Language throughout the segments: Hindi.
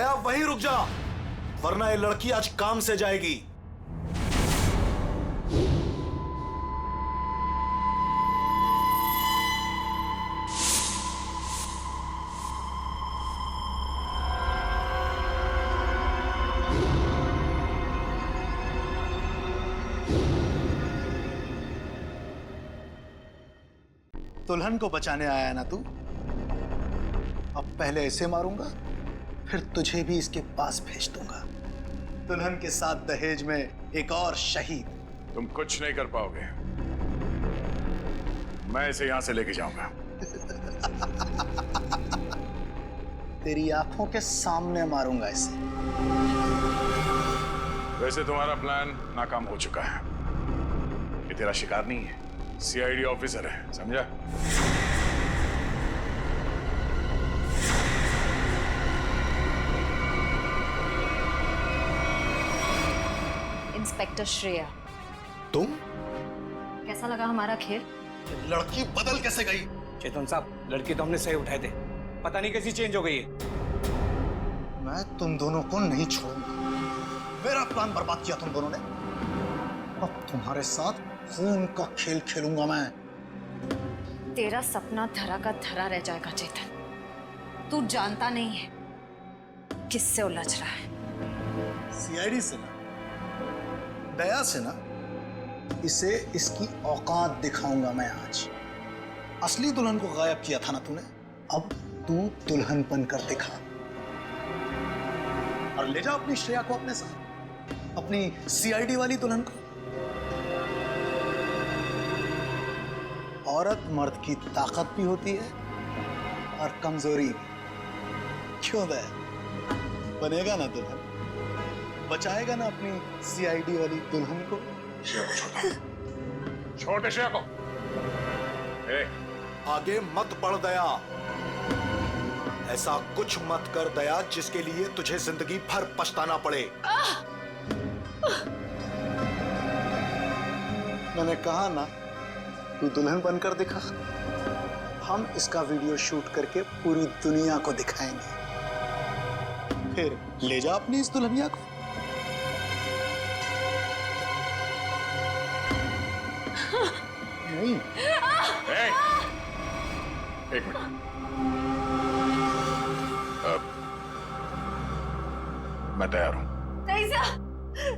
दया वहीं रुक जा, वरना ये लड़की आज काम से जाएगी। दुल्हन को बचाने आया ना तू? अब पहले ऐसे मारूंगा, फिर तुझे भी इसके पास भेज दूंगा। दुल्हन के साथ दहेज में एक और शहीद। तुम कुछ नहीं कर पाओगे, मैं इसे यहां से लेके जाऊंगा। तेरी आंखों के सामने मारूंगा इसे। वैसे तुम्हारा प्लान नाकाम हो चुका है। ये तेरा शिकार नहीं है, सीआईडी ऑफिसर है, समझा? इंस्पेक्टर श्रेया, तुम? कैसा लगा हमारा खेल? लड़की बदल कैसे गई? चेतन साहब, लड़की तो हमने सही उठाए थे, पता नहीं कैसी चेंज हो गई है। मैं तुम दोनों को नहीं छोड़ूंगा। मेरा प्लान बर्बाद किया तुम दोनों ने, अब तुम्हारे साथ खून का खेल खेलूंगा मैं। तेरा सपना धरा का धरा रह जाएगा चेतन। तू जानता नहीं है किससे उलझ रहा है। सीआईडी से ना, दया से ना, इसे इसकी औकात दिखाऊंगा मैं आज। असली दुल्हन को गायब किया था ना तूने, अब तू दुल्हन बनकर दिखा और ले जा अपनी श्रेया को अपने साथ, अपनी सीआईडी वाली दुल्हन को। औरत मर्द की ताकत भी होती है और कमजोरी भी। क्यों दया? बनेगा ना दुल्हन? बचाएगा ना अपनी सीआईडी वाली दुल्हन को? छोटे श्रेया को। आगे मत बढ़ दया। ऐसा कुछ मत कर दया जिसके लिए तुझे जिंदगी भर पछताना पड़े। मैंने कहा ना, तू दुल्हन बनकर दिखा। हम इसका वीडियो शूट करके पूरी दुनिया को दिखाएंगे, फिर ले जा अपनी इस दुल्हनिया को। नहीं। एक मिनट, मैं तैयार हूं। नहीं सर,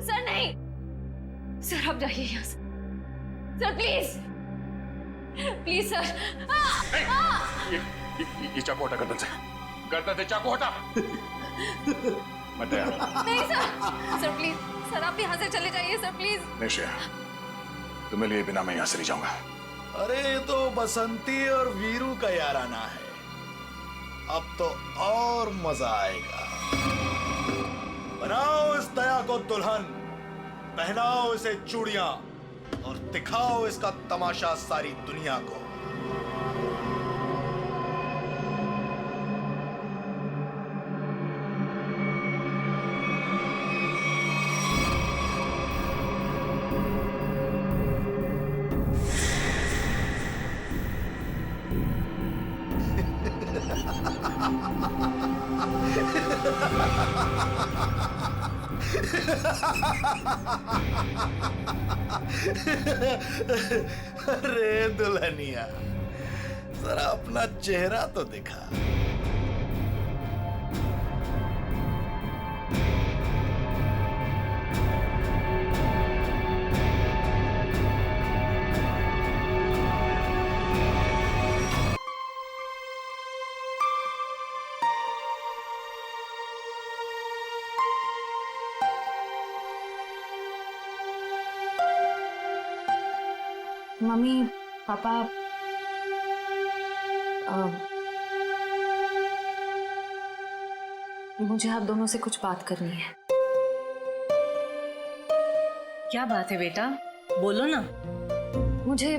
सर नहीं, सर आप जाइए यहाँ से। Sir please, please sir. ये चाकू हटा गर्दन से, गर्दन से चाकू हटा। मैं तैयार हूं। नहीं सर, सर प्लीज, सर आप यहाँ से चले जाइए सर प्लीज। नहीं श्रेया, तुम्हें लिए बिना मैं यहां से नहीं जाऊंगा। अरे ये तो बसंती और वीरू का याराना है, अब तो और मजा आएगा। बनाओ इस दया को दुल्हन, पहनाओ इसे चूड़ियां और दिखाओ इसका तमाशा सारी दुनिया को। अरे दुल्हनिया, जरा अपना चेहरा तो दिखा। मम्मी पापा, मुझे आप दोनों से कुछ बात करनी है। क्या बात है बेटा, बोलो ना। मुझे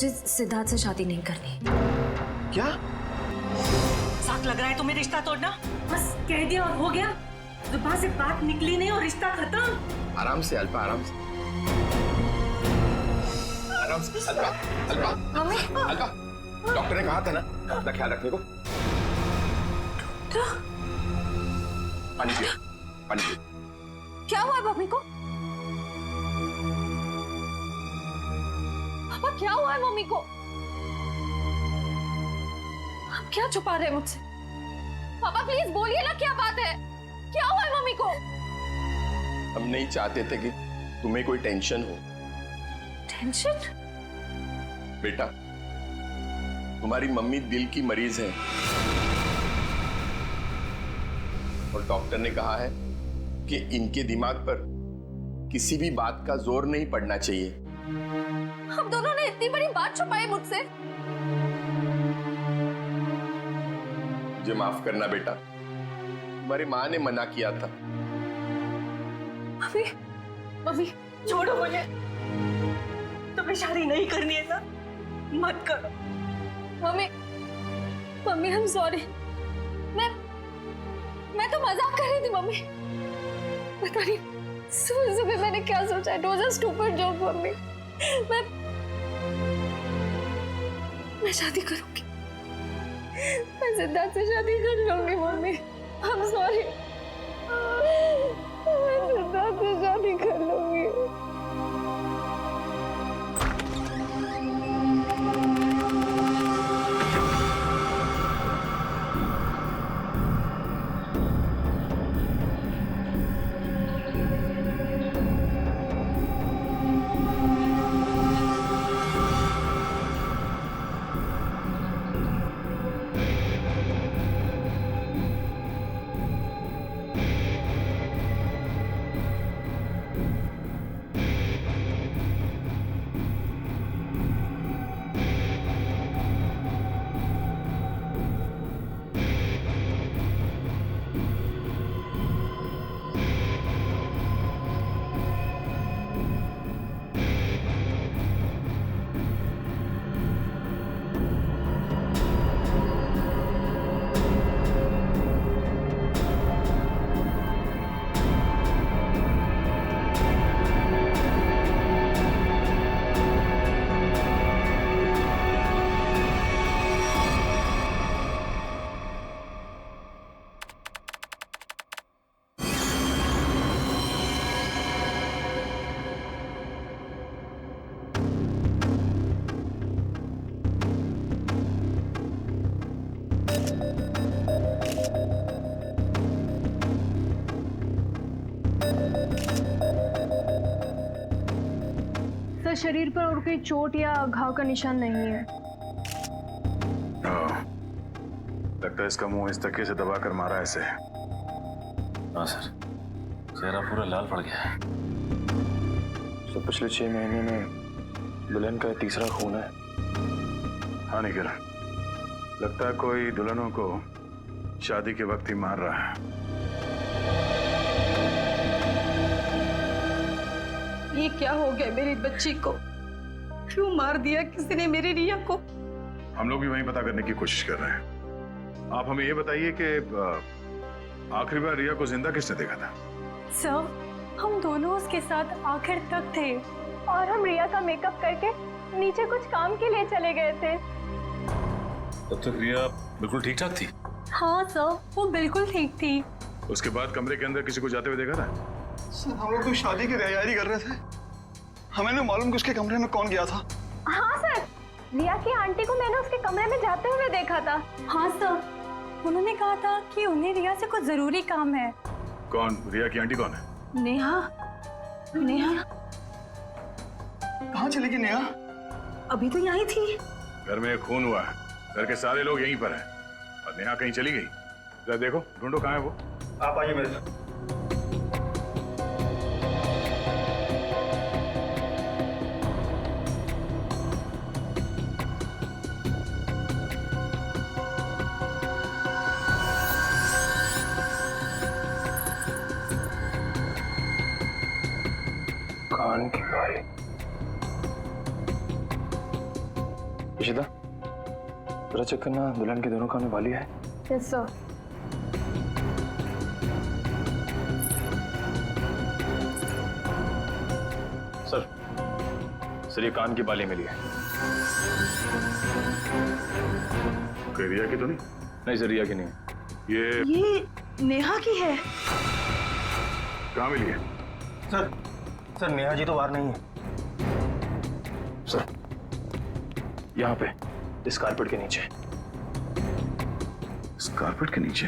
सिद्धार्थ से शादी नहीं करनी। क्या? साथ लग रहा है तुम्हें रिश्ता तोड़ना? बस कह दिया और हो गया, जुबान से बात निकली नहीं और रिश्ता खत्म। आराम से अल्पा, आराम से। आराम से अल्पा, अल्पा, अल्पा। डॉक्टर ने कहा था ना अपना ख्याल रखने को। पानी पियो, पानी पियो। क्या हुआ है मम्मी को? पापा क्या हुआ है मम्मी को? आप क्या छुपा रहे हैं मुझसे? पापा प्लीज बोलिए ना, क्या बात है? क्या हुआ है मम्मी को? हम नहीं चाहते थे कि तुम्हें कोई टेंशन हो। टेंशन? बेटा, तुम्हारी मम्मी दिल की मरीज है और डॉक्टर ने कहा है कि इनके दिमाग पर किसी भी बात का जोर नहीं पड़ना चाहिए। हम दोनों ने इतनी बड़ी बात छुपाई मुझसे। मुझे माफ करना बेटा, तुम्हारी माँ ने मना किया था। मम्मी, मम्मी छोड़ो मुझे। तुम्हें शादी नहीं करनी है ना, मत करो। Mummy, mummy I am sorry. मैं तो मजाक कर रही थी मम्मी। पता नहीं सुबह सुबह मैंने क्या सोचा। It was a stupid joke mummy. मैं शादी करूंगी। मैं सिद्धार्थ से शादी कर लूंगी मम्मी। I am sorry. मैं सिद्धार्थ से शादी कर लूंगी। शरीर पर और कोई चोट या घाव का निशान नहीं है। लगता है इसका मुंह इस तकिए से दबा कर मारा है इसे। हाँ सर, चेहरा पूरा लाल पड़ गया है। तो पिछले 6 महीने में दुल्हन का तीसरा खून है। हाँ निखिल, लगता है कोई दुल्हनों को शादी के वक्त ही मार रहा है। ये क्या हो गया मेरी बच्ची को? क्यों मार दिया किसी ने मेरी रिया को? हम लोग भी वही पता करने की कोशिश कर रहे हैं। आप हमें ये बताइए कि आखिरी बार रिया को जिंदा किसने देखा था? सर, हम दोनों उसके साथ आखिर तक थे और हम रिया का मेकअप करके नीचे कुछ काम के लिए चले गए थे। तब तक रिया बिल्कुल ठीक ठाक थी? हाँ सर, वो बिल्कुल ठीक थी। उसके बाद कमरे के अंदर किसी को जाते हुए देखा था? सर, हम लोग कोई शादी की तैयारी कर रहे थे। हमें नहीं मालूम कि उसके कमरे में कौन गया था। हाँ सर, रिया की आंटी को मैंने उसके कमरे में जाते हुए देखा था। हाँ सर, उन्होंने कहा था कि उन्हें रिया से कुछ जरूरी काम है। कौन? रिया की आंटी कौन है? नेहा। नेहा कहाँ चली गई नेहा? अभी तो यहीं थी। घर में खून हुआ है, घर के सारे लोग यहीं पर हैं और नेहा कहीं चली गई। जरा देखो, ढूंढो कहाँ है वो। आप आइए मेरे साथ। कान की बाली। इशिता, जरा चेक करना दुल्हन के दोनों कान में बाली है। Yes sir. सर, ये कान की बाली मिली है। कोई रिया की तो नहीं? नहीं सर, रिया की नहीं। ये नेहा की है। कहाँ मिली है? सर नेहा जी तो बाहर नहीं है सर, यहाँ पे इस कारपेट के नीचे। इस कारपेट के नीचे?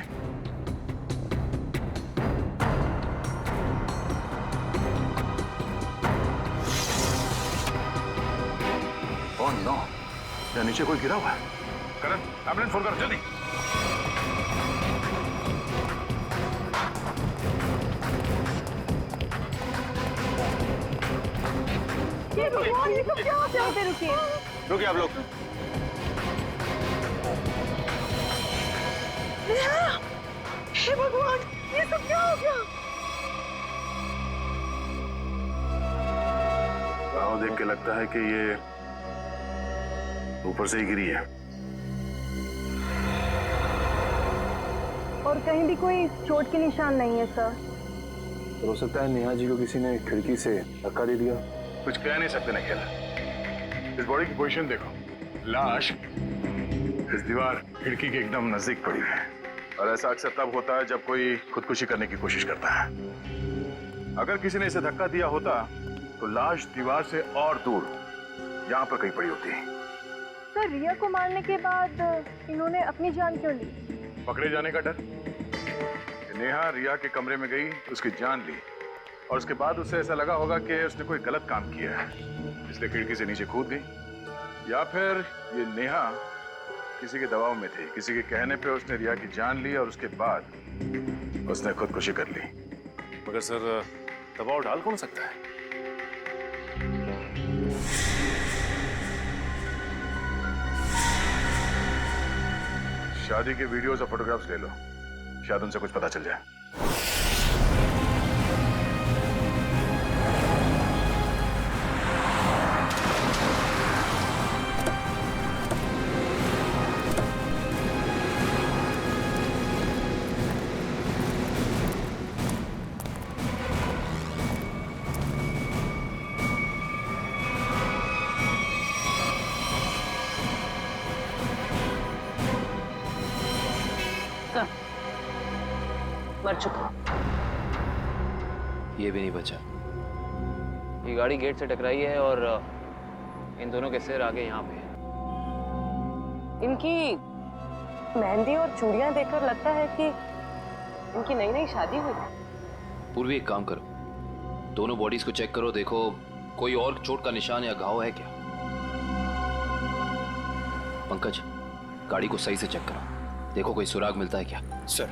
ओह नो, यहाँ नीचे कोई गिरा हुआ है। करण, एम्बुलेंस फोन करो जल्दी। ये सब क्या हो गया? रुकिए रुकिए आप लोग। हे भगवान, ये सब क्या हो गया? राव देख के लगता है कि ये ऊपर से ही गिरी है। और कहीं भी कोई चोट के निशान नहीं है सर। हो सकता है नेहा जी को किसी ने खिड़की से धक्का दे दिया। कुछ कह नहीं सकते निखिल। इस बॉडी की पोजीशन देखो, लाश इस दीवार खिड़की के एकदम नजदीक पड़ी है। और ऐसा अक्सर तब होता है जब कोई खुदकुशी करने की कोशिश करता है। अगर किसी ने इसे धक्का दिया होता तो लाश दीवार से और दूर यहाँ पर कहीं पड़ी होती। सर रिया को मारने के बाद इन्होंने अपनी जान क्यों ली? पकड़े जाने का डर। नेहा रिया के कमरे में गई, उसकी जान ली और उसके बाद उसे ऐसा लगा होगा कि उसने कोई गलत काम किया है, इसलिए खिड़की से नीचे कूद गई। या फिर ये नेहा किसी के दबाव में थी, किसी के कहने पे उसने रिया की जान ली और उसके बाद उसने खुदकुशी कर ली। मगर सर दबाव डाल कौन सकता है? शादी के वीडियोस और फोटोग्राफ्स ले लो, शायद उनसे कुछ पता चल जाए। मर चुका। ये भी नहीं बचा। ये गाड़ी गेट से टकराई है और इन दोनों के सिर आगे यहाँ पे है। इनकी मेहंदी और चूड़ियां देखकर लगता है कि इनकी नई नई शादी हुई है। पूर्वी एक काम करो, दोनों बॉडीज को चेक करो, देखो कोई और चोट का निशान या घाव है क्या। पंकज, गाड़ी को सही से चेक करो, देखो कोई सुराग मिलता है क्या। सर।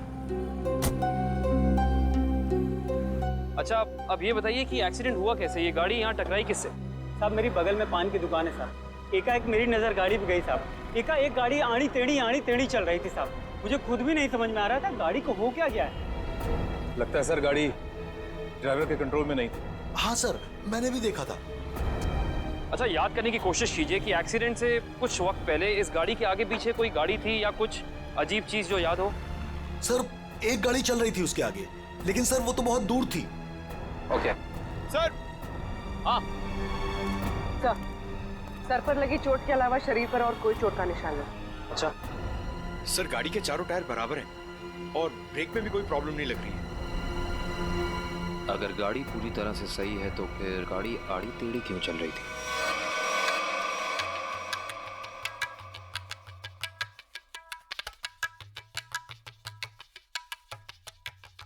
अच्छा अब ये बताइए कि एक्सीडेंट हुआ कैसे? ये गाड़ी यहाँ टकराई किससे? साहब मेरी बगल में पान की दुकान है साहब। एकाएक मेरी नज़र गाड़ी पे गई साहब। एकाएक गाड़ी आड़ी टेढ़ी चल रही थी साहब। मुझे खुद भी नहीं समझ में आ रहा था गाड़ी को हो क्या गया है। लगता है सर गाड़ी ड्राइवर के कंट्रोल में नहीं थी। हाँ सर, मैंने भी देखा था। अच्छा याद करने की कोशिश कीजिए कि एक्सीडेंट से कुछ वक्त पहले इस गाड़ी के आगे पीछे कोई गाड़ी थी या कुछ अजीब चीज जो याद हो। सर एक गाड़ी चल रही थी उसके आगे, लेकिन सर वो तो बहुत दूर थी। Okay sir. हाँ सर पर लगी चोट के अलावा शरीर पर और कोई चोट का निशान नहीं। अच्छा सर गाड़ी के चारों टायर बराबर हैं और ब्रेक में भी कोई प्रॉब्लम नहीं लग रही है। अगर गाड़ी पूरी तरह से सही है तो फिर गाड़ी आड़ी टेढ़ी क्यों चल रही थी?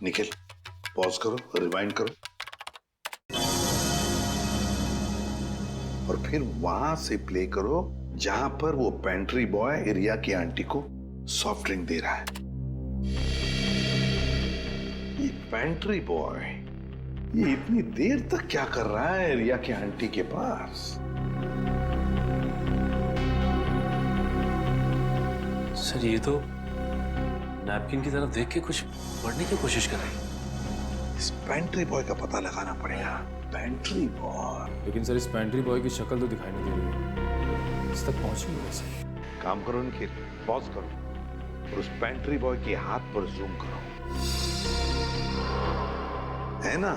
निखिल पॉज करो, रिवाइंड करो और फिर वहां से प्ले करो जहां पर वो पेंट्री बॉय रिया की आंटी को सॉफ्ट ड्रिंक दे रहा है। ये पेंट्री बॉय ये इतनी देर तक क्या कर रहा है रिया की आंटी के पास? सर ये तो नैपकिन की तरफ देख के कुछ पढ़ने की कोशिश कर रही है। इस पेंट्री बॉय का पता लगाना पड़ेगा। Pantry boy. लेकिन सर इस पेंट्री बॉय की शक्ल तो दिखाई नहीं दे रही है। इस तक पहुंची नहीं वैसे। काम करो निखिल, पॉज करो और उस पेंट्री बॉय के हाथ पर जूम करो। है ना,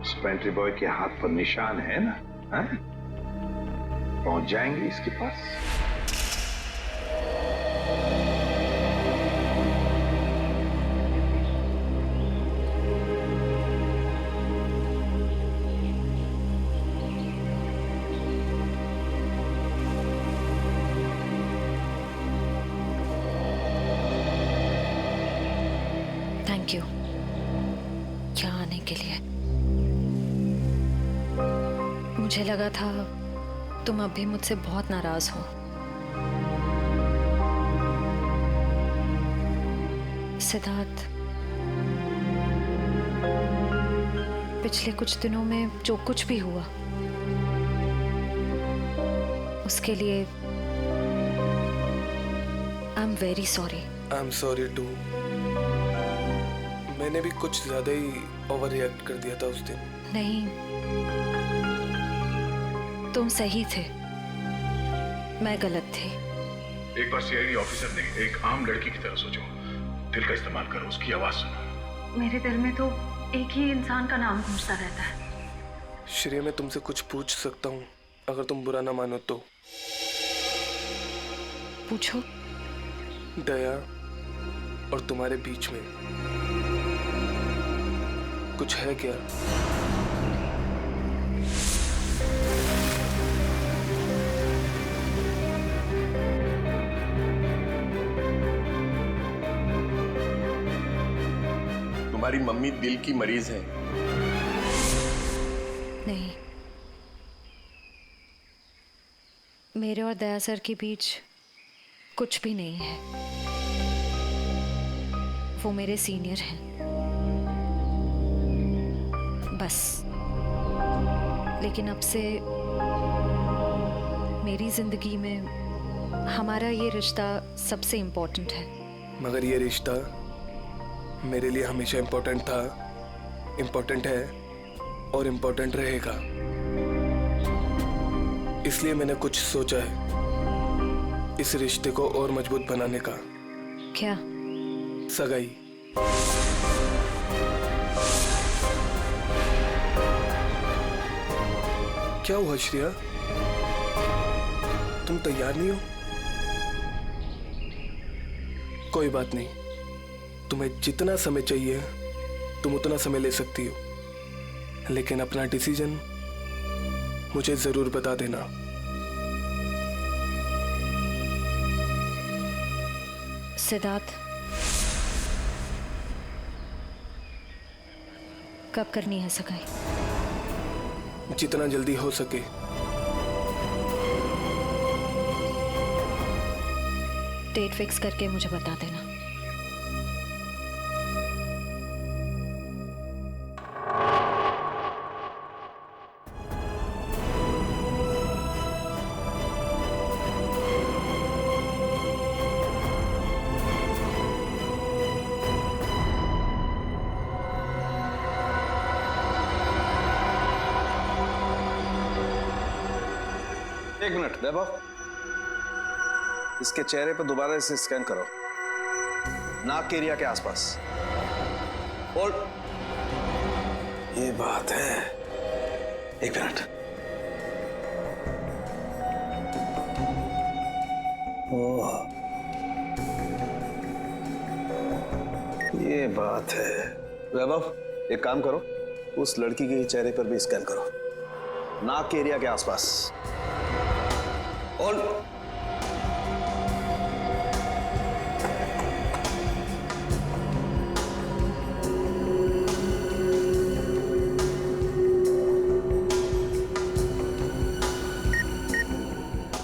उस पेंट्री बॉय के हाथ पर निशान है ना? है? पहुंच जाएंगे इसके पास। के लिए। मुझे लगा था तुम अब भी मुझसे बहुत नाराज हो। सिद्धार्थ, पिछले कुछ दिनों में जो कुछ भी हुआ उसके लिए I am very sorry. I am sorry too. मैंने भी कुछ ज्यादा ही ओवर रिएक्ट कर दिया था उस दिन। नहीं, तुम सही थे, मैं गलत थी। एक बार सीआईडी ऑफिसर ने एक आम लड़की की तरह सोचो, दिल का इस्तेमाल करो, उसकी आवाज सुनो। मेरे दिल में तो एक ही इंसान का नाम गूंजता रहता है। श्रेया, मैं तुमसे कुछ पूछ सकता हूँ अगर तुम बुरा ना मानो तो? पूछो। दया और तुम्हारे बीच में कुछ है क्या? तुम्हारी मम्मी दिल की मरीज है। नहीं, मेरे और दया सर के बीच कुछ भी नहीं है। वो मेरे सीनियर हैं, बस। लेकिन अब से मेरी जिंदगी में हमारा ये रिश्ता सबसे इम्पोर्टेंट है। मगर ये रिश्ता मेरे लिए हमेशा इम्पोर्टेंट था, इम्पोर्टेंट है और इम्पोर्टेंट रहेगा। इसलिए मैंने कुछ सोचा है इस रिश्ते को और मजबूत बनाने का। क्या? सगाई। क्या हुआ श्रेया, तुम तैयार नहीं हो? कोई बात नहीं, तुम्हें जितना समय चाहिए तुम उतना समय ले सकती हो, लेकिन अपना डिसीजन मुझे जरूर बता देना। सिद्धार्थ, कब करनी है सगाई? जितना जल्दी हो सके। डेट फिक्स करके मुझे बता देना। एक मिनट वैभव, इसके चेहरे पर दोबारा इसे स्कैन करो, नाक के एरिया के आसपास। होल्ड। ये बात है, एक मिनट। ओह, ये बात है। वैभव, एक काम करो, उस लड़की के चेहरे पर भी स्कैन करो, नाक के एरिया के आसपास। होल्ड।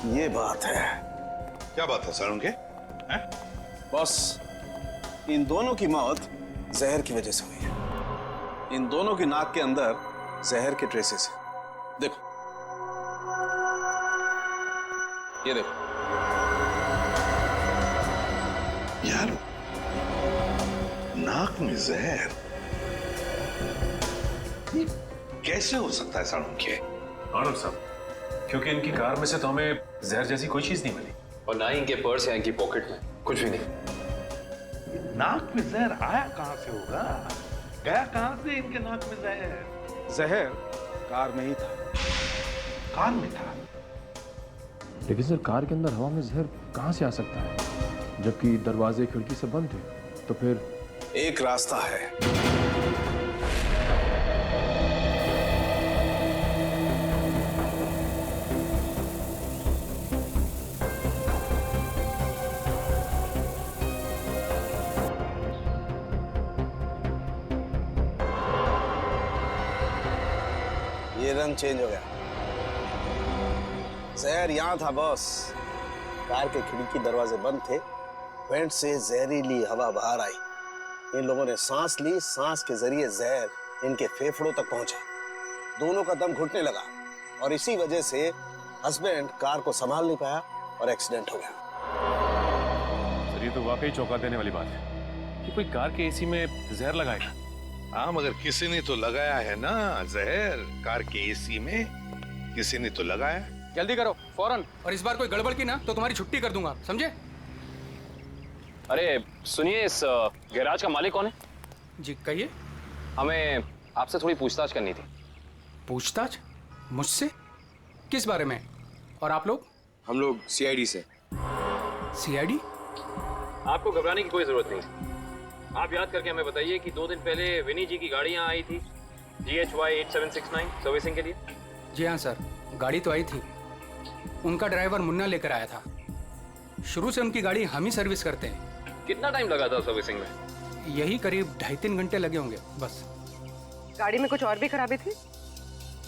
ये बात है। क्या बात है सर उनके? बॉस, इन दोनों की मौत जहर की वजह से हुई है। इन दोनों की नाक के अंदर जहर के ट्रेसेस हैं। देखो, ये देखो। यार, नाक में जहर ये कैसे हो सकता है साड़ू के? आनंद साहब, क्योंकि इनकी कार में से तो हमें जहर जैसी कोई चीज नहीं मिली, और ना ही इनके पर्स या इनकी पॉकेट में कुछ भी नहीं। नाक में जहर आया कहां से होगा? गया कहां से इनके नाक में जहर? जहर कार में ही था। कार में था? लेकिन सर, कार के अंदर हवा में जहर कहां से आ सकता है, जबकि दरवाजे खिड़की सब बंद थे? तो फिर एक रास्ता है। रंग चेंज हो गया। जहर यहाँ था बॉस। कार के खिड़की दरवाजे बंद थे, वेंट से जहरीली हवा बाहर आई। इन लोगों ने सांस ली, सांस के जरिए जहर इनके फेफड़ों तक पहुंचा। दोनों का दम घुटने लगा और इसी वजह से हस्बैंड कार को संभाल नहीं पाया और एक्सीडेंट हो गया। सर ये तो वाकई चौंका देने वाली बात है कि कोई कार के एसी में जहर लगाएगा। हाँ, मगर किसी ने तो लगाया है ना जहर। कार के एसी में किसी ने तो लगाया। जल्दी करो फौरन, और इस बार कोई गड़बड़ की ना तो तुम्हारी छुट्टी कर दूंगा, समझे? अरे सुनिए, इस गैराज का मालिक कौन है? जी कहिए। हमें आपसे थोड़ी पूछताछ करनी थी। पूछताछ? मुझसे? किस बारे में? और आप लोग? हम लोग सीआईडी से। सीआईडी? आपको घबराने की कोई जरूरत नहीं। आप याद करके हमें बताइए कि 2 दिन पहले विनी जी की गाड़ी यहाँ आई थी GHY 8769 सर्विसिंग के लिए। जी हाँ सर, गाड़ी तो आई थी। उनका ड्राइवर मुन्ना लेकर आया था। शुरू से उनकी गाड़ी हम ही सर्विस करते हैं। कितना टाइम लगा था सर्विसिंग में? यही करीब 2.5-3 घंटे लगे होंगे बस। गाड़ी में कुछ और भी खराबी थी?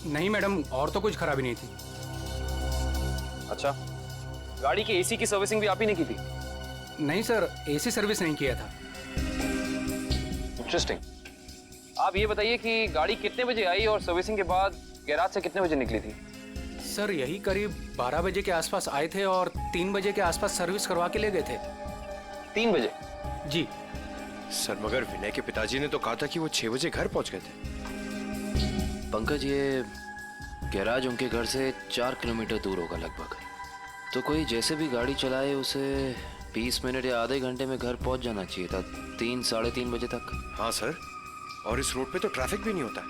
नहीं मैडम, और तो कुछ खराबी नहीं थी। अच्छा, गाड़ी की एसी की सर्विसिंग भी आप ही ने की थी? नहीं सर, एसी सर्विस नहीं किया था। इंटरेस्टिंग। आप ये बताइए कि गाड़ी कितने बजे आई और सर्विसिंग के बाद गैराज से कितने बजे निकली थी? सर यही करीब 12 बजे के आसपास आए थे और 3 बजे के आसपास सर्विस करवा के ले गए थे। 3 बजे? जी सर, मगर विनय के पिताजी ने तो कहा था कि वो 6 बजे घर पहुंच गए थे। पंकज, ये गैराज उनके घर से 4 किलोमीटर दूर होगा लगभग। तो कोई जैसे भी गाड़ी चलाए उसे 20 मिनट या आधे घंटे में घर पहुंच जाना चाहिए था, 3-3:30 बजे तक। हाँ सर, और इस रोड पे तो ट्रैफिक भी नहीं होता।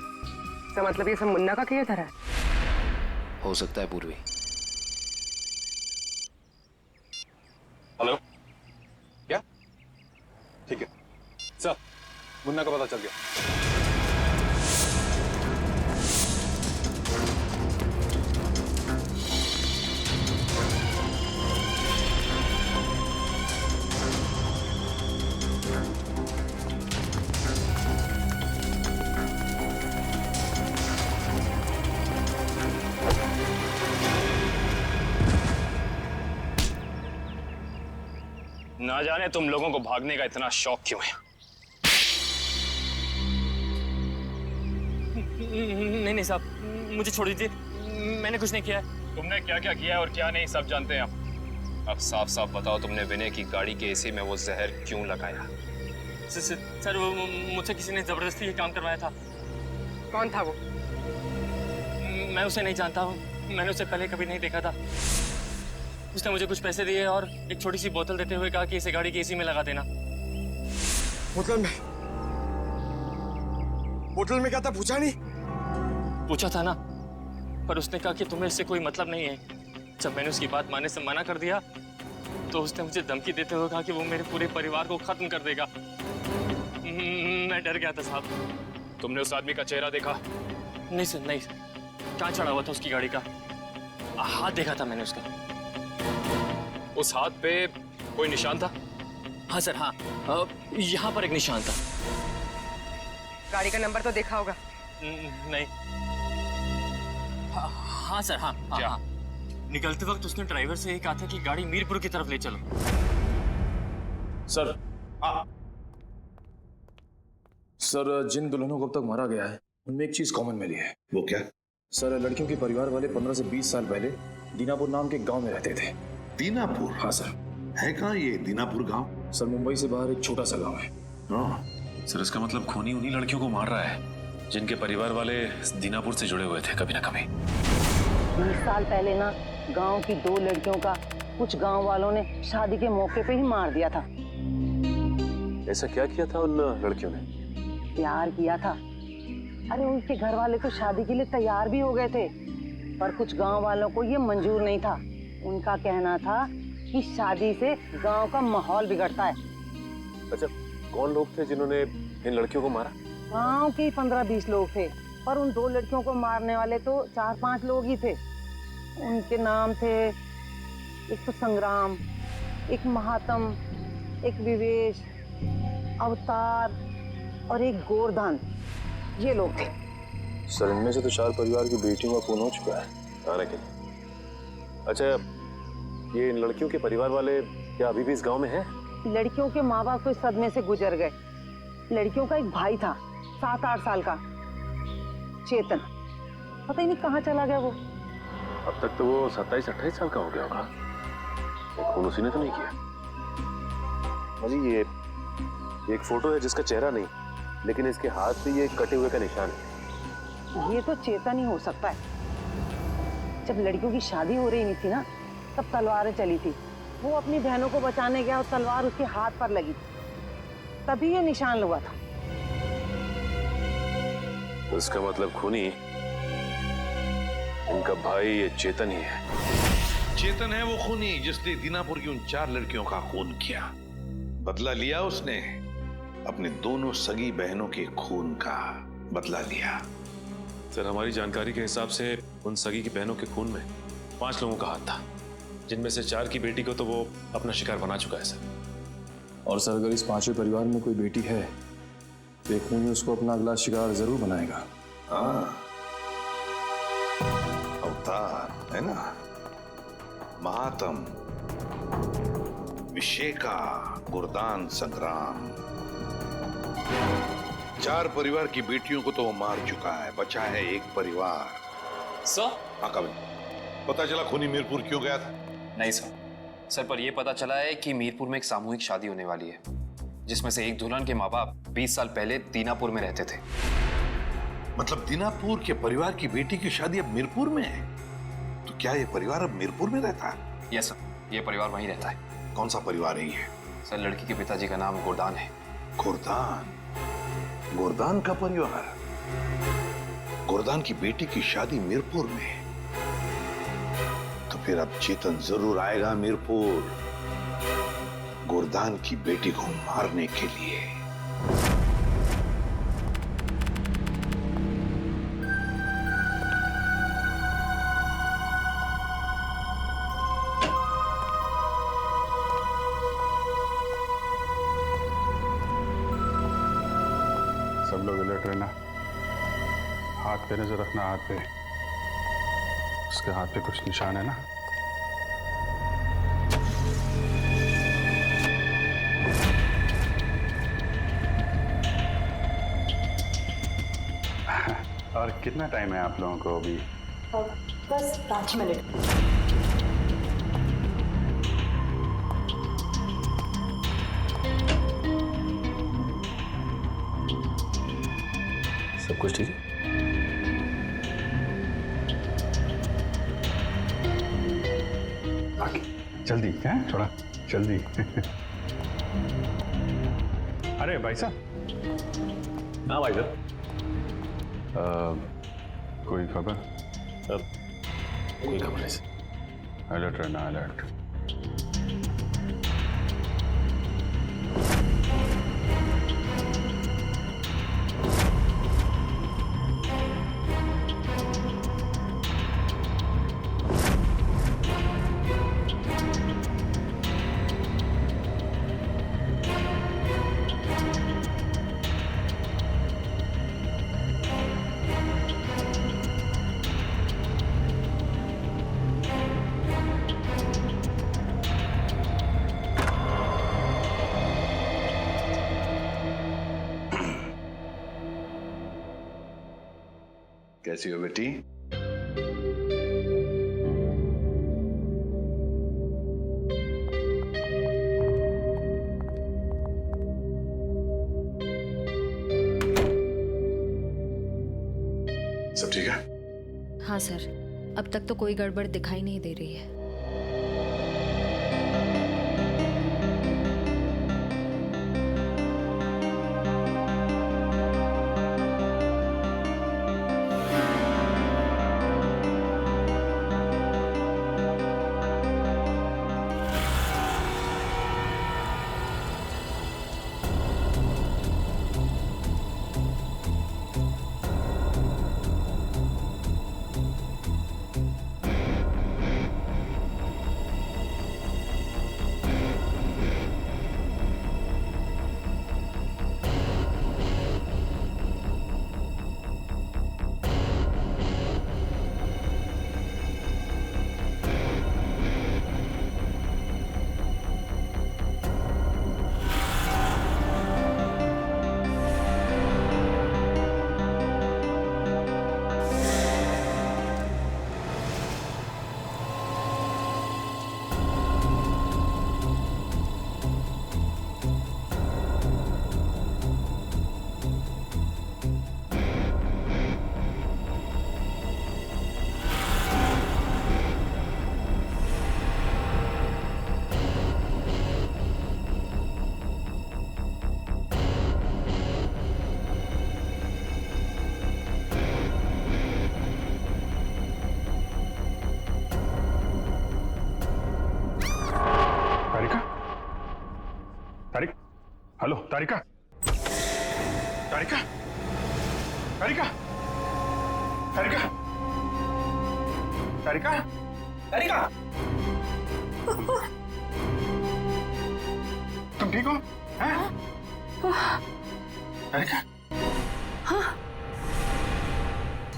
तो मतलब ये सब मुन्ना का किया था? हो सकता है पूर्वी। हेलो, क्या? ठीक है सर, मुन्ना का पता चल गया। ना जाने तुम लोगों को भागने का इतना शौक क्यों है। नहीं साहब, मुझे छोड़ दीजिए, मैंने कुछ नहीं किया है। तुमने क्या क्या किया है और क्या नहीं सब जानते हैं हम। अब साफ साफ बताओ, तुमने विनय की गाड़ी के एसी में वो जहर क्यों लगाया? सर वो मुझसे किसी ने जबरदस्ती ये काम करवाया था। कौन था वो? मैं उसे नहीं जानता हूँ, मैंने उसे पहले कभी नहीं देखा था। उसने मुझे कुछ पैसे दिए और एक छोटी सी बोतल देते हुए कहा कि इसे गाड़ी की एसी में लगा देना। बोतल में क्या था पूछा नहीं? पूछा था ना, पर उसने कहा कि तुम्हें इससे कोई मतलब नहीं है। जब मैंने उसकी बात मानने से मना कर दिया तो उसने मुझे धमकी देते हुए कहा कि वो मेरे पूरे परिवार को खत्म कर देगा। मैं डर गया था साहब। तुमने उस आदमी का चेहरा देखा? नहीं सर, नहीं। कहाँ चढ़ा हुआ था उसकी गाड़ी का? हाथ देखा था मैंने उसका। उस हाथ पे कोई निशान था? हाँ सर, हाँ, यहाँ पर एक निशान था। गाड़ी का नंबर तो देखा होगा? नहीं। हाँ सर, हाँ, क्या? हाँ। निकलते वक्त उसने ड्राइवर से कहा था कि गाड़ी मीरपुर की तरफ ले चलो। सर, सर जिन दुल्हनों को अब तक मारा गया है उनमें एक चीज कॉमन मिली है। वो क्या? सर, लड़कियों के परिवार वाले 15 से 20 साल पहले दीनापुर नाम के गांव में रहते थे। दीनापुर? हाँ सर। है कहाँ ये दीनापुर गांव? सर, मुंबई से बाहर एक छोटा सा गांव है। सर, इसका मतलब खूनी उन्हीं लड़कियों को मार रहा है जिनके परिवार वाले दीनापुर से जुड़े हुए थे कभी ना कभी। 20 साल पहले ना गांव की 2 लड़कियों का कुछ गांव वालों ने शादी के मौके पे ही मार दिया था। ऐसा क्या किया था उन लड़कियों ने? प्यार किया था। अरे उनके घर वाले तो शादी के लिए तैयार भी हो गए थे, पर कुछ गांव वालों को ये मंजूर नहीं था। उनका कहना था कि शादी से गांव का माहौल बिगड़ता है। अच्छा, कौन लोग थे जिन्होंने इन लड़कियों को मारा? गांव के 15-20 लोग थे, पर उन 2 लड़कियों को मारने वाले तो 4-5 लोग ही थे। उनके नाम थे, एक तो संग्राम, एक महात्म, एक विवेश, अवतार और एक गोवर्धन। ये लोग थे। सर इनमें से तो 4 परिवार की बेटियों का खून हो चुका है। आने के लिए। अच्छा, ये इन लड़कियों के परिवार वाले क्या अभी भी इस गांव में हैं? लड़कियों के माँ बाप तो इस सदमे से गुजर गए। लड़कियों का एक भाई था 7-8 साल का, चेतन, पता ही नहीं कहाँ चला गया वो। अब तक तो वो 27-28 साल का हो गया होगा। ये खून उसी ने तो नहीं किया। अजी ये एक फोटो है जिसका चेहरा नहीं, लेकिन इसके हाथ पे ये कटे हुए का निशान है। ये तो चेतन ही हो सकता है। जब लड़कियों की शादी हो रही नहीं थी ना, तब तलवारें चली थी। वो अपनी बहनों को बचाने गया और तलवार उसके हाथ पर लगी थी, तभी ये निशान हुआ था। तो इसका मतलब खूनी इनका भाई ये चेतन ही है। चेतन है वो खूनी जिसने दीनापुर की उन 4 लड़कियों का खून किया। बदला लिया उसने, अपने दोनों सगी बहनों के खून का बदला लिया। सर हमारी जानकारी के हिसाब से उन सगी की बहनों के खून में 5 लोगों का हाथ था, जिनमें से 4 की बेटी को तो वो अपना शिकार बना चुका है सर। और सर अगर इस 5वें परिवार में कोई बेटी है तो एक खूनी उसको अपना अगला शिकार जरूर बनाएगा। हाँ, अवतार है ना, महात्म, विशेका, गुरदान संग्राम। 4 परिवार की बेटियों को तो वो मार चुका है, बचा है एक परिवार। सर? हाँ कबिल, पता चला खूनी मीरपुर क्यों गया था? नहीं सर। सर पर यह पता चला है कि मीरपुर में एक सामूहिक शादी होने वाली है, जिसमें से एक दुल्हन के माँ बाप 20 साल पहले दीनापुर में रहते थे। मतलब दीनापुर के परिवार की बेटी की शादी अब मीरपुर में है? तो क्या ये परिवार अब मीरपुर में रहता है? यस सर, ये परिवार वहीं रहता है। कौन सा परिवार है ये? सर लड़की के पिताजी का नाम गुरदान है। गुरदान? गुरदान का परिवार? गुरदान की बेटी की शादी मीरपुर में? तो फिर अब चेतन जरूर आएगा मीरपुर, गुरदान की बेटी को मारने के लिए। सब लोग अलर्ट रहना, हाथ पे नजर रखना। हाथ पे, उसके हाथ पे कुछ निशान है ना? और कितना टाइम है आप लोगों को अभी? बस 5 मिनट। सब कुछ ठीक है? जल्दी है, थोड़ा जल्दी। अरे भाई साहब। हाँ भाई साहब। कोई खबर? कोई खबर नहीं। अलर्ट रहना, अलर्ट। कैसी हो बेटी? सब ठीक है? हाँ सर, अब तक तो कोई गड़बड़ दिखाई नहीं दे रही है। हेलो तारिका, तारिका, तारिका, तारिका, तारिका, तारिका, तुम ठीक हो? हैं? तारिका, हाँ,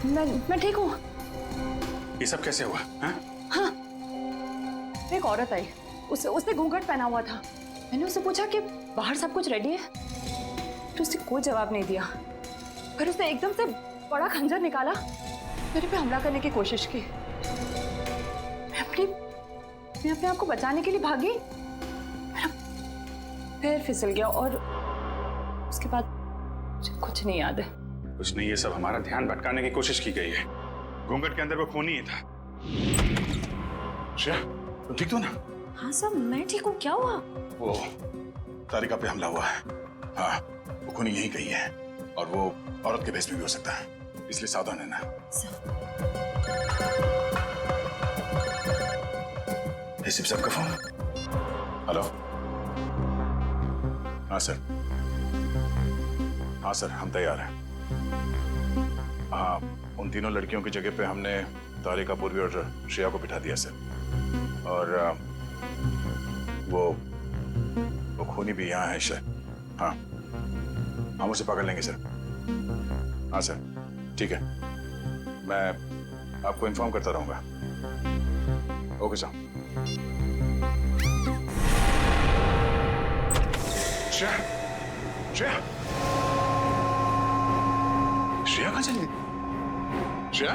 मैं ठीक हूँ। ये सब कैसे हुआ? हैं? हाँ, एक औरत आई, उसने घूंघट पहना हुआ था। मैंने उससे पूछा कि बाहर सब कुछ रेडी है, तो उसने कोई जवाब नहीं दिया। फिर उसने एकदम से बड़ा खंजर निकाला, मेरे पे हमला करने की कोशिश की। मैं अपने आप को बचाने के लिए भागी, मेरा पैर फिसल गया और उसके बाद मुझे कुछ नहीं याद है। कुछ नहीं, ये सब हमारा ध्यान भटकाने की कोशिश की गई है। घूंघट के अंदर वो खून ही था। श्रेया, तुम ठीक हो ना? हाँ सर, मैं ठीक हूँ। क्या हुआ? वो तारिका पे हमला हुआ है। हाँ, वो खूनी यही गई है और वो औरत के भेष में भी हो सकता है, इसलिए सावधान रहना। सिप साहब का फोन। हेलो। हाँ सर, हाँ सर, हम तैयार हैं। हाँ, उन तीनों लड़कियों की जगह पे हमने तारिका, पूर्वी और श्रेया को बिठा दिया सर। और वो खूनी भी यहाँ है शायद। हाँ, हम उसे पकड़ लेंगे सर। हाँ सर, ठीक है, मैं आपको इन्फॉर्म करता रहूंगा। Okay sir. श्रेया, श्रेया, श्रेया कहाँ चली गई? श्रेया,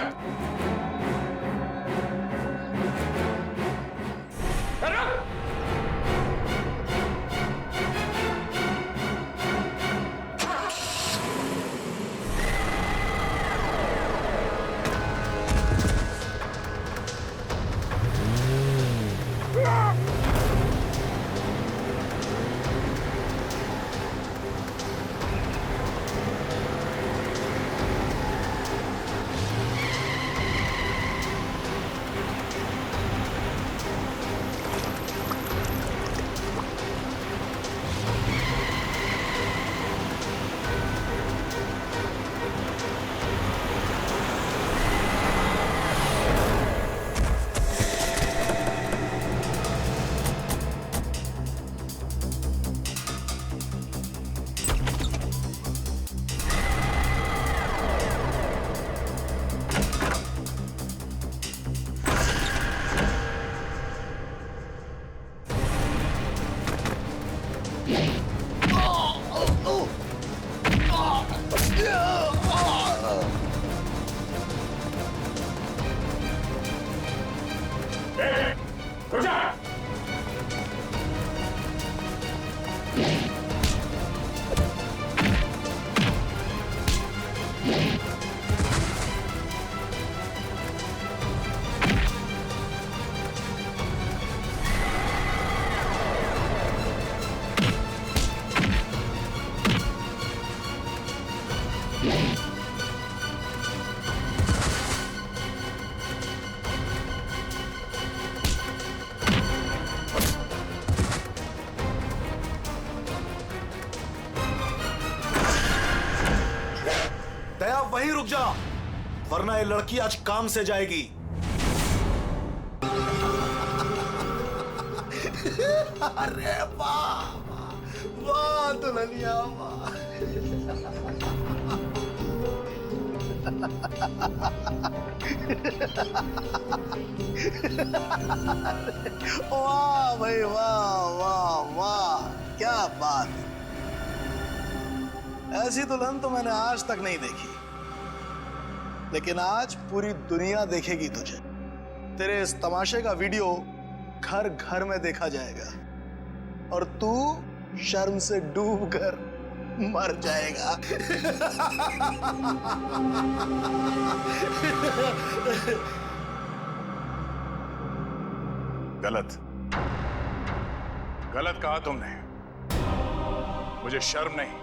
दया वहीं रुक जा, वरना ये लड़की आज काम से जाएगी। अरे वाह वाह दुल्हनिया वाह। वाह भाई वाह वाह वाह, क्या बात है। ऐसी दुल्हन तो मैंने आज तक नहीं देखी, लेकिन आज पूरी दुनिया देखेगी तुझे। तेरे इस तमाशे का वीडियो घर घर में देखा जाएगा और तू शर्म से डूब कर मर जाएगा। गलत, गलत कहा तुमने। मुझे शर्म नहीं,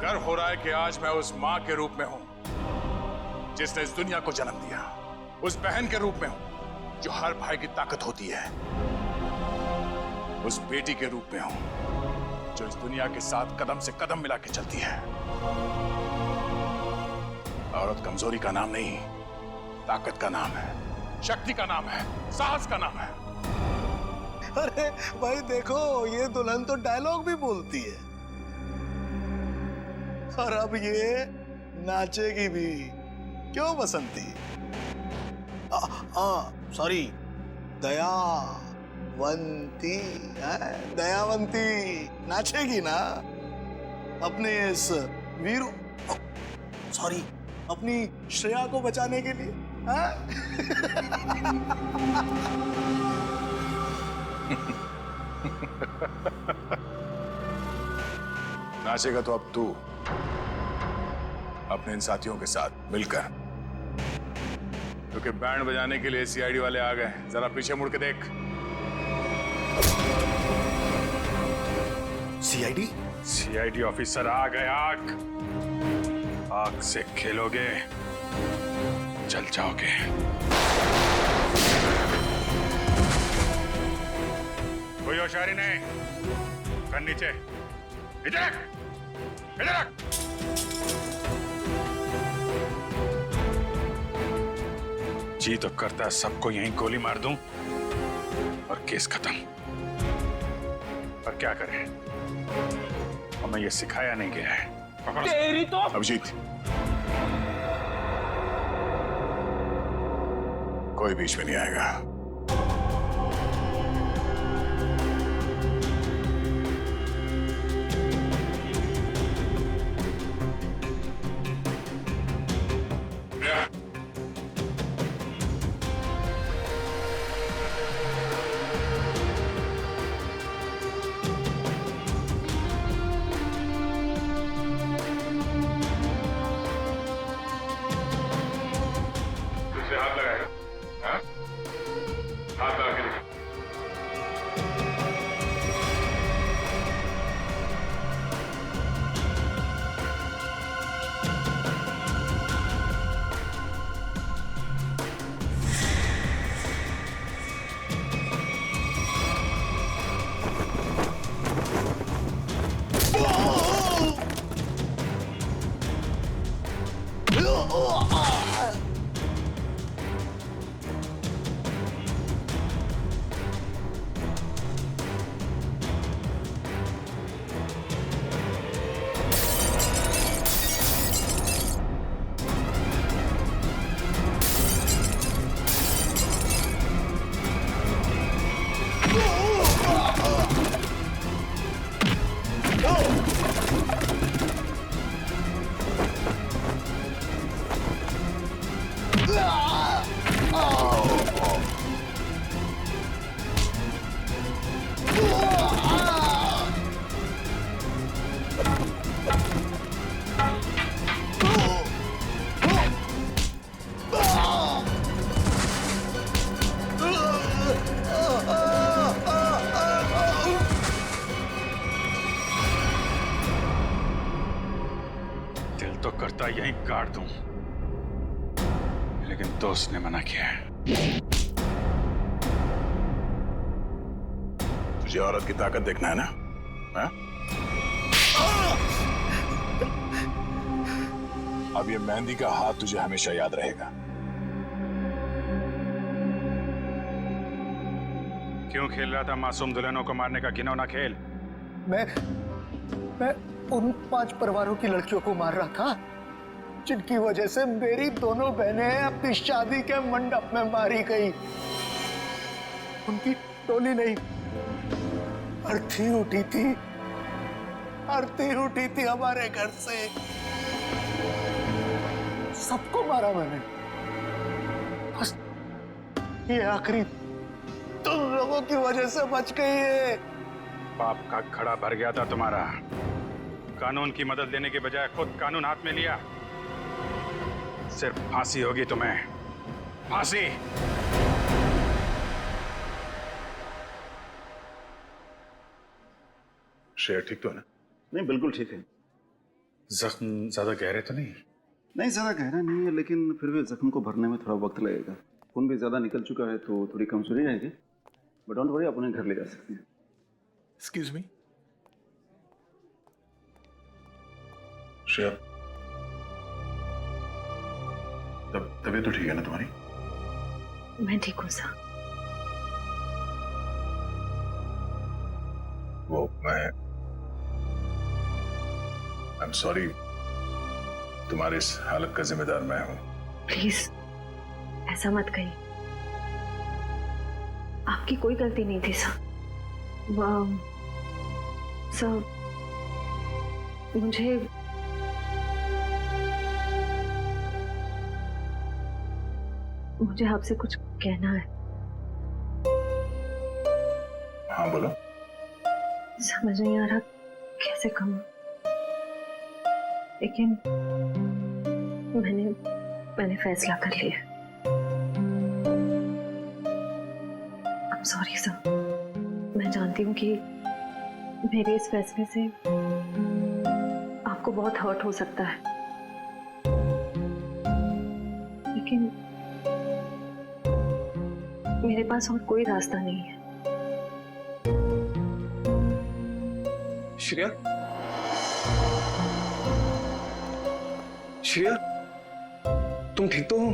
गर्व हो रहा है कि आज मैं उस मां के रूप में हूं जिसने इस दुनिया को जन्म दिया, उस बहन के रूप में हूं जो हर भाई की ताकत होती है, उस बेटी के रूप में हूं जो इस दुनिया के साथ कदम से कदम मिला के चलती है। औरत कमजोरी का नाम नहीं, ताकत का नाम है, शक्ति का नाम है, साहस का नाम है। अरे भाई देखो, ये दुल्हन तो डायलॉग भी बोलती है और अब ये नाचेगी भी। क्यों बसंती? सॉरी, दयावंती है, दयावंती नाचेगी ना अपने इस वीरू, सॉरी, अपनी श्रेया को बचाने के लिए। नाचेगा तो अब तू अपने इन साथियों के साथ मिलकर, क्योंकि बैंड बजाने के लिए सीआईडी वाले आ गए। जरा पीछे मुड़ के देख। सीआईडी? सीआईडी ऑफिसर आ गए। आग से खेलोगे, जल जाओगे। कोई होशियारी नहीं। कर नीचे, इधर रख, इधर रख। जी तो करता है सबको यहीं गोली मार दूं और केस खत्म। पर क्या करें, हमें ये सिखाया नहीं गया है। तेरी तो अभिजीत, कोई बीच में नहीं आएगा। हाथ लगाएगा, हाँ? हाथ लगा के देखो। दिल तो करता यहीं काट दूं, लेकिन दोस्त ने मना किया है। तुझे औरत की ताकत देखना है ना? हाँ? अब ये मेहंदी का हाथ तुझे हमेशा याद रहेगा। क्यों खेल रहा था मासूम दुल्हनों को मारने का घिनौना खेल? मैं उन 5 परिवारों की लड़कियों को मार रहा था जिनकी वजह से मेरी दोनों बहनें अपनी शादी के मंडप में मारी गई। उनकी टोली नहीं, अर्थी उठी थी, अर्थी उठी थी हमारे घर से। सबको मारा मैंने, बस ये आखिरी तुम लोगों की वजह से बच गई है। पाप का घड़ा भर गया था तुम्हारा। कानून की मदद लेने के बजाय खुद कानून हाथ में लिया। सिर्फ फांसी होगी तुम्हें, फांसी। शेर ठीक तो है ना? नहीं, बिल्कुल ठीक है। जख्म ज्यादा गहरे तो नहीं? नहीं, ज्यादा गहरा नहीं है, लेकिन फिर भी जख्म को भरने में थोड़ा वक्त लगेगा। खून भी ज्यादा निकल चुका है तो थोड़ी कमजोरी रहेगी, बट डोंट वरी, आप उन्हें घर ले जा सकते हैं। एक्सक्यूज मी, श्रेया, तबीयत तो ठीक है ना तुम्हारी? मैं ठीक हूँ सर। वो आई एम सॉरी, तुम्हारी इस हालत का जिम्मेदार मैं हूं। प्लीज ऐसा मत कहिए, आपकी कोई गलती नहीं थी सर। सर मुझे आपसे कुछ कहना है। हाँ बोलो। समझ नहीं आ रहा कैसे कहूँ, लेकिन मैंने फैसला कर लिया। I'm sorry सर, मैं जानती हूँ कि मेरे इस फैसले से आपको बहुत हर्ट हो सकता है, लेकिन मेरे पास और कोई रास्ता नहीं है। श्रेया, श्रेया, तुम ठीक तो हो?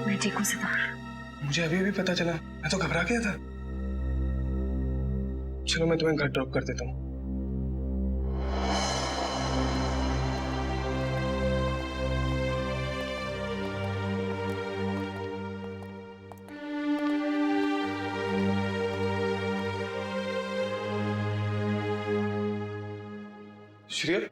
मैं ठीक हूँ सिद्धार्थ। मुझे अभी भी पता चला, मैं तो घबरा गया था। चलो मैं तुम्हें घर ड्रॉप कर देता हूँ। श्रेया, ये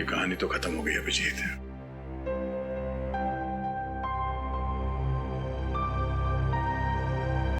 कहानी तो खत्म हो गई अभिजीत।